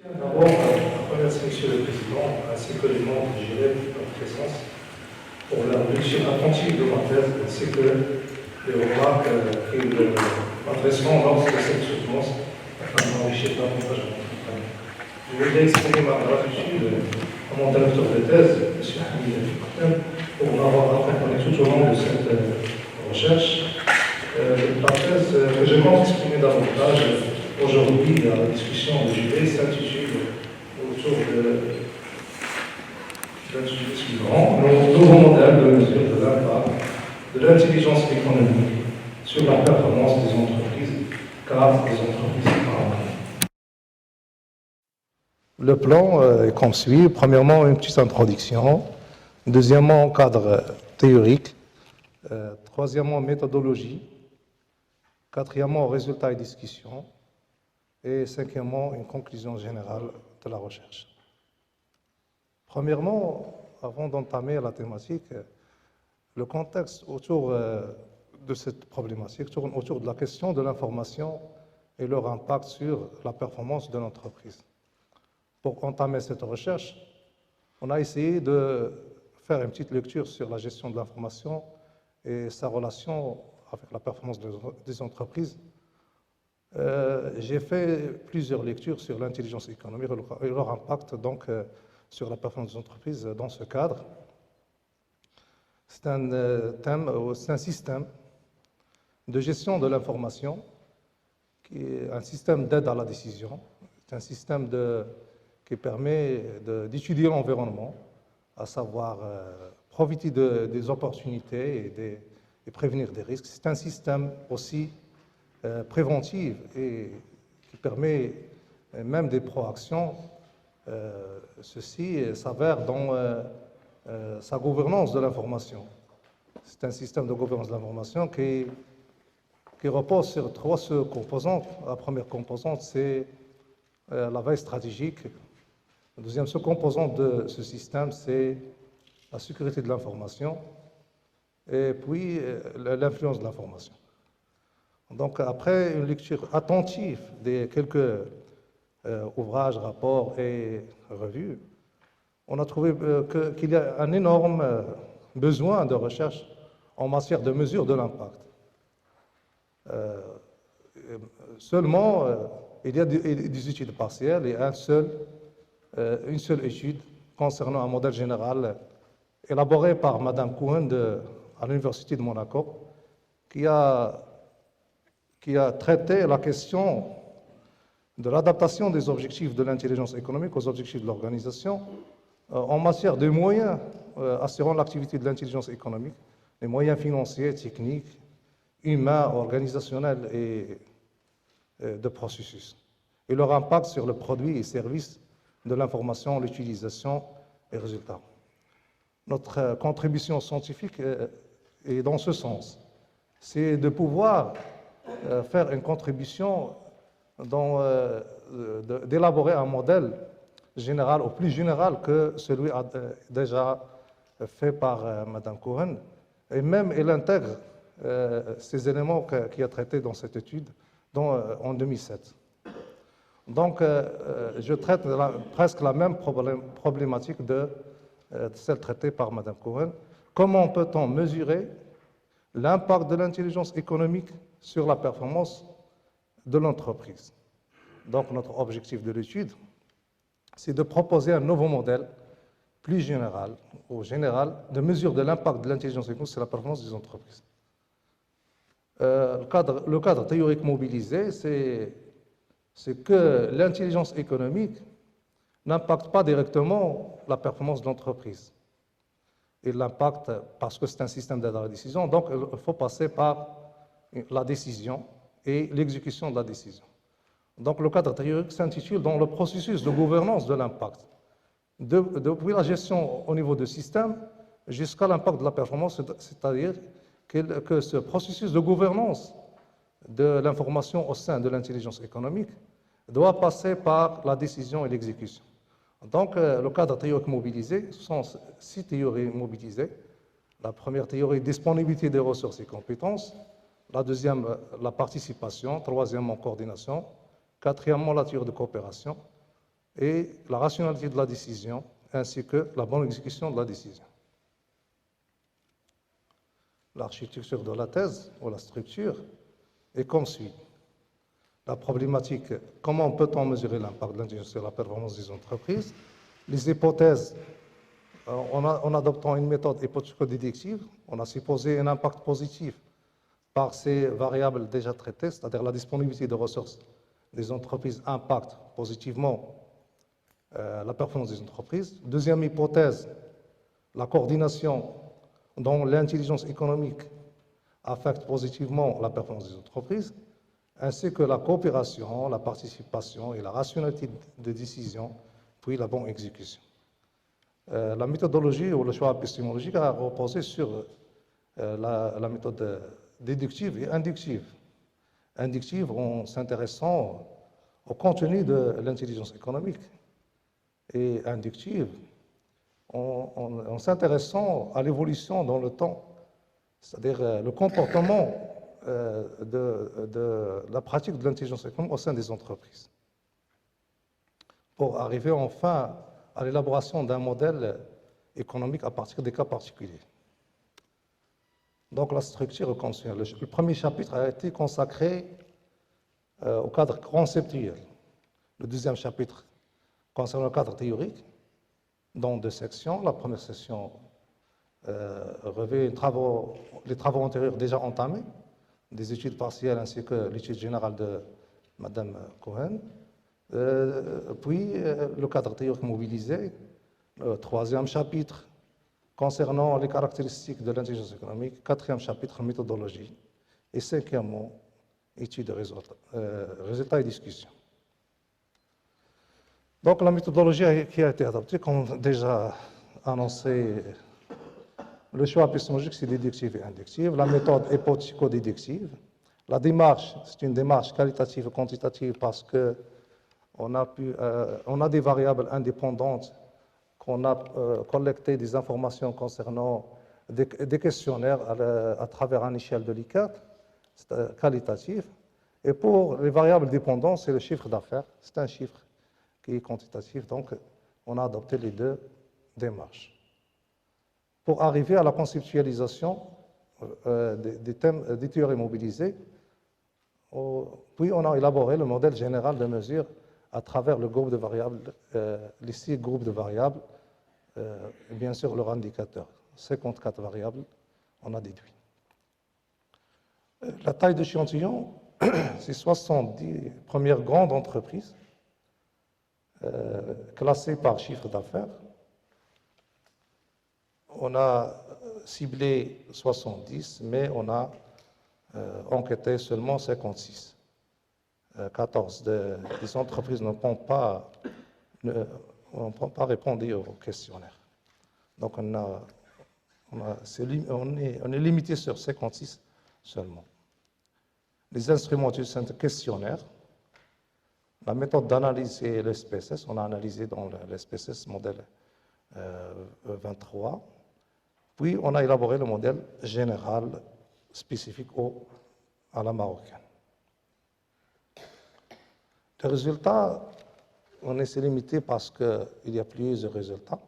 D'abord, remercier Monsieur le Président ainsi que les membres du GIREP de leur présence pour la lecture attentive de ma thèse ainsi que les remarques qu'ils m'adresseront lors de cette soutenance afin de m'enrichir davantage à mon travail. Je voudrais exprimer ma gratitude à mon directeur de thèse, M. Hamid Fikhtem, pour m'avoir accompagné tout au long de cette recherche. La thèse que je compte exprimer davantage aujourd'hui, la discussion de JP s'intitule autour de l'intitulé suivant, nos nouveaux modèles de mesure de l'impact de l'intelligence économique sur la performance des entreprises, car des entreprises parlent. Le plan est comme suit. Premièrement, une petite introduction. Deuxièmement, cadre théorique. Troisièmement, méthodologie. Quatrièmement, résultats et discussions. Et cinquièmement, une conclusion générale de la recherche. Premièrement, avant d'entamer la thématique, le contexte autour de cette problématique tourne autour de la question de l'information et leur impact sur la performance de l'entreprise. Pour entamer cette recherche, on a essayé de faire une petite lecture sur la gestion de l'information et sa relation avec la performance des entreprises. J'ai fait plusieurs lectures sur l'intelligence économique et leur impact donc, sur la performance des entreprises dans ce cadre. C'est un système de gestion de l'information, qui est un système d'aide à la décision. C'est un système qui permet d'étudier l'environnement, à savoir profiter des opportunités et prévenir des risques. C'est un système aussi préventive et qui permet même des proactions. Ceci s'avère dans sa gouvernance de l'information. C'est un système de gouvernance de l'information qui repose sur trois composantes. La première composante, c'est la veille stratégique. La deuxième composante de ce système, c'est la sécurité de l'information et puis l'influence de l'information. Donc, après une lecture attentive des quelques ouvrages, rapports et revues, on a trouvé qu'il y a un énorme besoin de recherche en matière de mesure de l'impact. Seulement, il y a des études partielles et une seule étude concernant un modèle général élaboré par Mme Cohen à l'Université de Monaco, qui a traité la question de l'adaptation des objectifs de l'intelligence économique aux objectifs de l'organisation en matière de moyens assurant l'activité de l'intelligence économique, les moyens financiers, techniques, humains, organisationnels et de processus, et leur impact sur le produit et services de l'information, l'utilisation et résultats. Notre contribution scientifique est dans ce sens, c'est de pouvoir faire une contribution d'élaborer un modèle général, ou plus général que celui déjà fait par Mme Cohen, et même elle intègre ces éléments qu'il a traités dans cette étude en 2007. Donc, je traite presque la même problématique de celle traitée par Mme Cohen. Comment peut-on mesurer l'impact de l'intelligence économique sur la performance de l'entreprise? Donc, notre objectif de l'étude, c'est de proposer un nouveau modèle plus général, de mesure de l'impact de l'intelligence économique sur la performance des entreprises. Le cadre théorique mobilisé, c'est que l'intelligence économique n'impacte pas directement la performance de l'entreprise. Il l'impacte parce que c'est un système d'aide à la décision, donc il faut passer par la décision et l'exécution de la décision. Donc le cadre théorique s'intitule dans le processus de gouvernance de l'impact, depuis la gestion au niveau du système jusqu'à l'impact de la performance, c'est-à-dire que ce processus de gouvernance de l'information au sein de l'intelligence économique doit passer par la décision et l'exécution. Donc, le cadre théorique mobilisé, ce sont 6 théories mobilisées. La première théorie, disponibilité des ressources et compétences. La deuxième, la participation. Troisièmement, coordination. Quatrièmement, la théorie de coopération. et la rationalité de la décision, ainsi que la bonne exécution de la décision. L'architecture de la thèse ou la structure est comme suit. La problématique, comment peut-on mesurer l'impact de l'intelligence sur la performance des entreprises? Les hypothèses, en adoptant une méthode hypothético-déductive, on a supposé un impact positif par ces variables déjà traitées, c'est-à-dire la disponibilité de ressources des entreprises impacte positivement la performance des entreprises. Deuxième hypothèse, la coordination dont l'intelligence économique affecte positivement la performance des entreprises, ainsi que la coopération, la participation et la rationalité de décision, puis la bonne exécution. La méthodologie ou le choix épistémologique a reposé sur la méthode déductive et inductive. Inductive en s'intéressant au contenu de l'intelligence économique et inductive en s'intéressant à l'évolution dans le temps, c'est-à-dire le comportement de la pratique de l'intelligence économique au sein des entreprises, pour arriver enfin à l'élaboration d'un modèle économique à partir des cas particuliers. Donc la structure conceptuelle. Le premier chapitre a été consacré au cadre conceptuel. Le deuxième chapitre concerne le cadre théorique, dans deux sections. La première section revêt les travaux antérieurs déjà entamés, des études partielles ainsi que l'étude générale de Mme Cohen. Puis le cadre théorique mobilisé, le troisième chapitre concernant les caractéristiques de l'intelligence économique, quatrième chapitre, méthodologie, et cinquièmement, études de résultats et discussions. Donc la méthodologie qui a été adoptée, comme déjà annoncé, le choix épistémologique, c'est déductif et inductif. La méthode est hypothético-déductive. La démarche, c'est une démarche qualitative et quantitative parce qu'on a des variables indépendantes, qu'on a collecté des informations concernant des questionnaires à travers une échelle de Likert, c'est qualitatif. Et pour les variables dépendantes, c'est le chiffre d'affaires, c'est un chiffre qui est quantitatif, donc on a adopté les deux démarches. Pour arriver à la conceptualisation des théories mobilisées, puis on a élaboré le modèle général de mesure à travers le groupe de variables, les 6 groupes de variables, et bien sûr leur indicateur. 54 variables, on a déduit. La taille d'échantillon, c'est 70 premières grandes entreprises classées par chiffre d'affaires. On a ciblé 70, mais on a enquêté seulement 56. 14 des entreprises n'ont pas répondu au questionnaire. Donc on est limité sur 56 seulement. Les instruments du questionnaire, la méthode d'analyse et l'SPSS, on a analysé dans l'SPSS modèle 23, puis on a élaboré le modèle général spécifique à la marocaine. Les résultats, on s'est limité parce qu'il y a plusieurs résultats,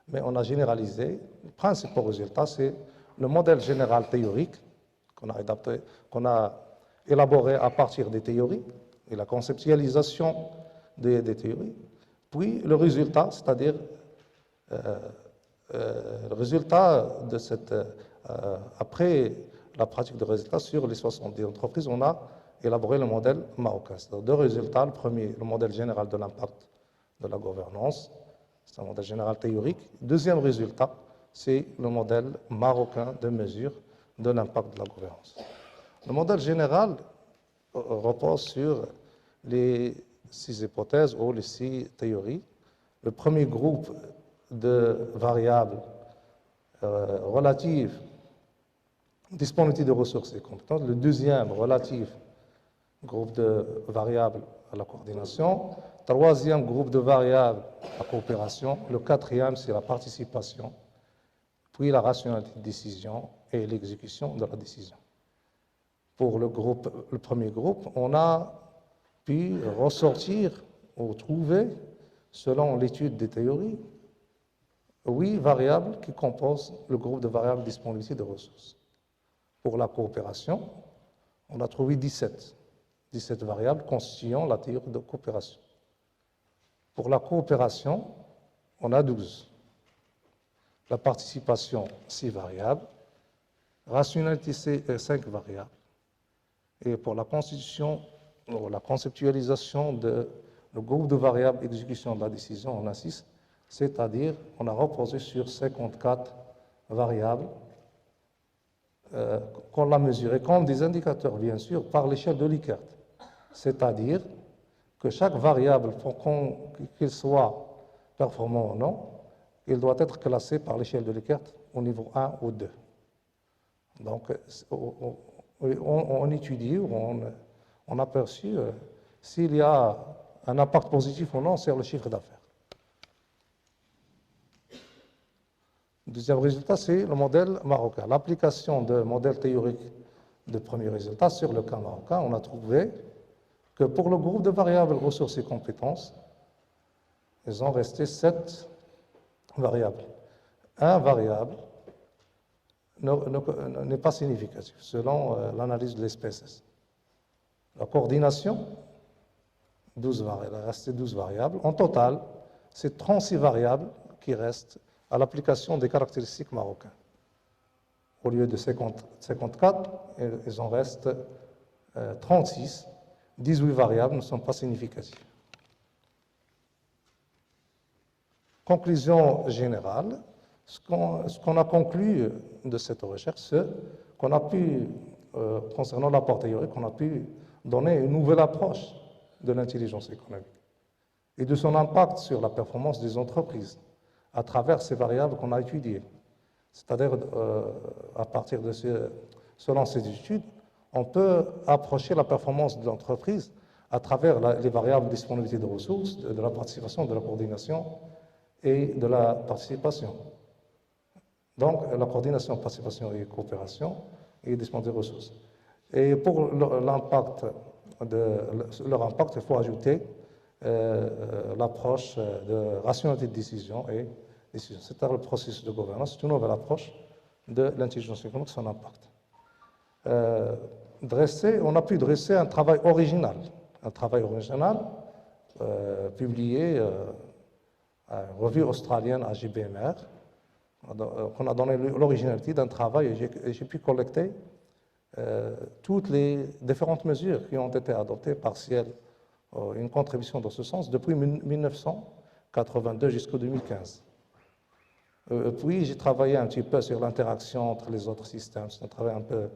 mais on a généralisé. Le principal résultat, c'est le modèle général théorique qu'on a élaboré à partir des théories et la conceptualisation des théories. Puis le résultat, c'est-à-dire le résultat de après la pratique de résultats sur les 70 entreprises, on a élaboré le modèle marocain. C'est-à-dire deux résultats. Le premier, le modèle général de l'impact de la gouvernance. C'est un modèle général théorique. Deuxième résultat, c'est le modèle marocain de mesure de l'impact de la gouvernance. Le modèle général repose sur les 6 hypothèses ou les 6 théories. Le premier groupe de variables relatives disponibilité de ressources et compétences. Le deuxième relatif groupe de variables à la coordination. Troisième groupe de variables à la coopération. Le quatrième, c'est la participation. Puis la rationalité de décision et l'exécution de la décision. Pour le premier groupe, on a pu ressortir ou trouver selon l'étude des théories, 8 variables qui composent le groupe de variables de disponibilité de ressources. Pour la coopération, on a trouvé 17 variables constituant la théorie de coopération. Pour la coopération, on a 12. La participation, 6 variables. Rationalité, 5 variables. Et pour la constitution, ou la conceptualisation de le groupe de variables exécution de la décision, on a 6, c'est-à-dire on a reposé sur 54 variables qu'on a mesurées comme des indicateurs, bien sûr, par l'échelle de Likert. C'est-à-dire que chaque variable, pour qu'il soit performant ou non, il doit être classé par l'échelle de Likert au niveau 1 ou 2. Donc, on étudie, on a perçu s'il y a un impact positif ou non sur le chiffre d'affaires. Le deuxième résultat, c'est le modèle marocain. L'application de modèle théorique de premier résultat sur le cas marocain, on a trouvé que pour le groupe de variables ressources et compétences, ils ont resté 7 variables. Un variable n'est pas significatif selon l'analyse de l'espèce. La coordination, 12 variables, il reste 12 variables. En total, c'est 36 variables qui restent à l'application des caractéristiques marocaines. Au lieu de 54, il en reste 36. 18 variables ne sont pas significatives. Conclusion générale, ce qu'on a conclu de cette recherche, c'est qu'on a pu, concernant l'apport théorique, qu'on a pu donner une nouvelle approche de l'intelligence économique et de son impact sur la performance des entreprises à travers ces variables qu'on a étudiées. C'est-à-dire, à partir de selon ces études, on peut approcher la performance de l'entreprise à travers les variables de disponibilité de ressources, de la participation, de la coordination et de la participation. Donc, la coordination, participation et coopération et disponibilité de ressources. Et pour leur impact, il faut ajouter l'approche de rationalité de décision et décision. C'est-à-dire le processus de gouvernance, c'est une nouvelle approche de l'intelligence économique, son impact. On a pu dresser un travail original publié à une revue australienne AGBMR, qu'on a donné l'originalité d'un travail et j'ai pu collecter toutes les différentes mesures qui ont été adoptées partielles, une contribution dans ce sens depuis 1982 jusqu'en 2015. Puis j'ai travaillé un petit peu sur l'interaction entre les autres systèmes, c'est un travail un peu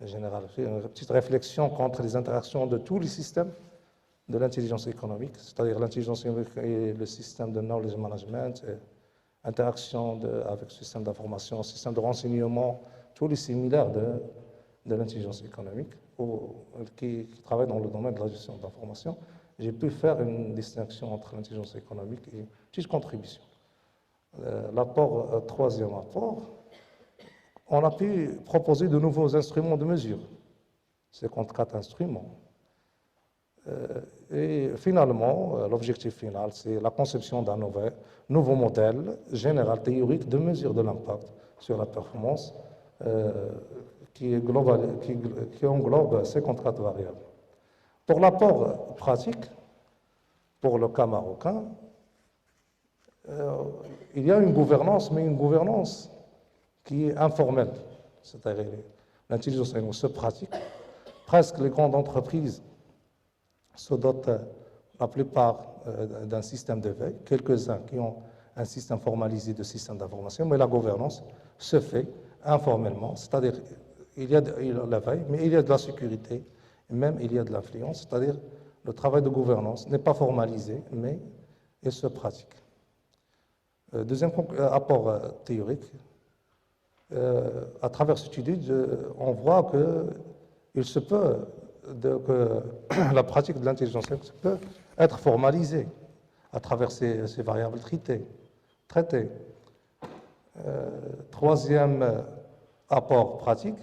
général, une petite réflexion contre les interactions de tous les systèmes de l'intelligence économique, c'est-à-dire l'intelligence économique et le système de knowledge management, interaction avec le système d'information, le système de renseignement, tous les similaires de l'intelligence économique qui travaillent dans le domaine de la gestion de l'information. J'ai pu faire une distinction entre l'intelligence économique et une petite contribution. Troisième apport, on a pu proposer de nouveaux instruments de mesure, 54 instruments. Et finalement, l'objectif final, c'est la conception d'un nouveau modèle général théorique de mesure de l'impact sur la performance qui englobe 54 variables. Pour l'apport pratique, pour le cas marocain, il y a une gouvernance, mais une gouvernance qui est informelle. C'est-à-dire l'intelligence économique se pratique. Presque les grandes entreprises se dotent la plupart d'un système de veille, quelques-uns qui ont un système formalisé de système d'information, mais la gouvernance se fait informellement, c'est-à-dire il y a la veille, mais il y a de la sécurité, et même il y a de l'influence, c'est-à-dire le travail de gouvernance n'est pas formalisé, mais il se pratique. Deuxième apport théorique, à travers cette étude, on voit qu'il se peut que la pratique de l'intelligence peut être formalisée à travers ces variables traitées. Troisième apport pratique,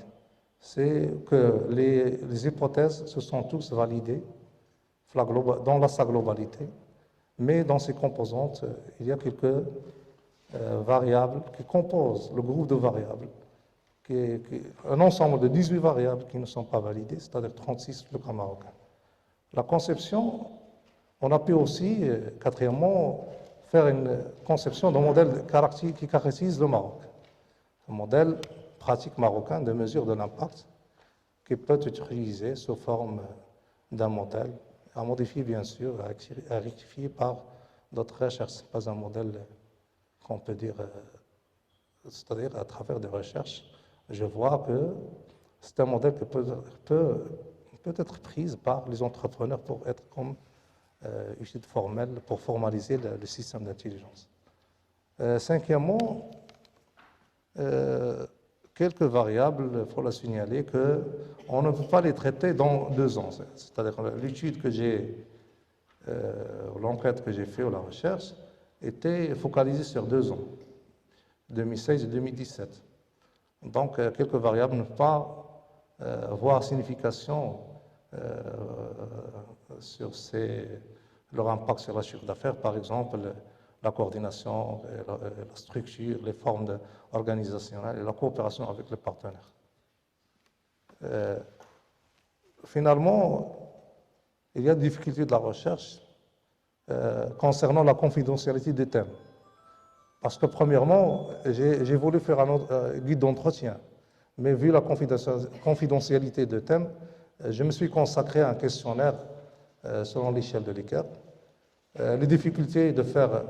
c'est que les hypothèses se sont tous validées dans sa globalité mais dans ces composantes, il y a quelques variables qui composent le groupe de variables, un ensemble de 18 variables qui ne sont pas validées, c'est-à-dire 36 le cas marocain. La conception, on a pu aussi, quatrièmement, faire une conception d'un modèle qui caractérise le Maroc, un modèle pratique marocain de mesure de l'impact qui peut être utilisé sous forme d'un modèle, à modifier bien sûr, à rectifier par d'autres recherches. Ce n'est pas un modèle qu'on peut dire, c'est-à-dire à travers des recherches, je vois que c'est un modèle qui peut être pris par les entrepreneurs pour être comme étude formelle, pour formaliser le système d'intelligence. Cinquièmement, quelques variables, il faut la signaler, qu'on ne peut pas les traiter dans 2 ans. C'est-à-dire l'étude que j'ai, l'enquête que j'ai faite ou la recherche, était focalisée sur 2 ans, 2016 et 2017. Donc, quelques variables ne peuvent pas voir signification sur leur impact sur la chiffre d'affaires, par exemple, la coordination, la structure, les formes organisationnelles et la coopération avec les partenaires. Finalement, il y a des difficultés de la recherche concernant la confidentialité des thèmes. Parce que premièrement, j'ai voulu faire un guide d'entretien, mais vu la confidentialité des thèmes, je me suis consacré à un questionnaire selon l'échelle de Likert. Il y a difficulté de faire,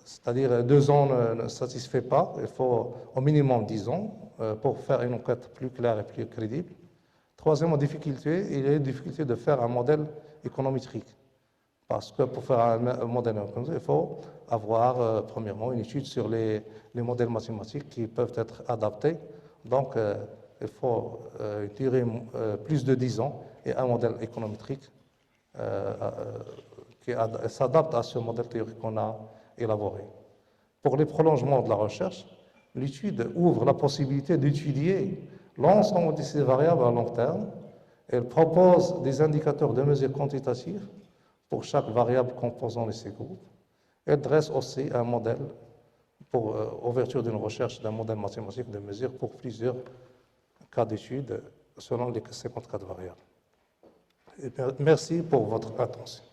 c'est-à-dire 2 ans ne satisfait pas, il faut au minimum 10 ans pour faire une enquête plus claire et plus crédible. Troisième difficulté, il y a une difficulté de faire un modèle économétrique. Parce que pour faire un modèle économétrique, il faut avoir premièrement une étude sur les modèles mathématiques qui peuvent être adaptés. Donc, il faut durer plus de 10 ans et un modèle économétrique qui s'adapte à ce modèle théorique qu'on a élaboré. Pour les prolongements de la recherche, l'étude ouvre la possibilité d'étudier l'ensemble de ces variables à long terme. Elle propose des indicateurs de mesure quantitatives pour chaque variable composant de ces groupes. Elle dresse aussi un modèle pour ouverture d'une recherche d'un modèle mathématique de mesure pour plusieurs cas d'étude selon les 54 variables. Et merci pour votre attention.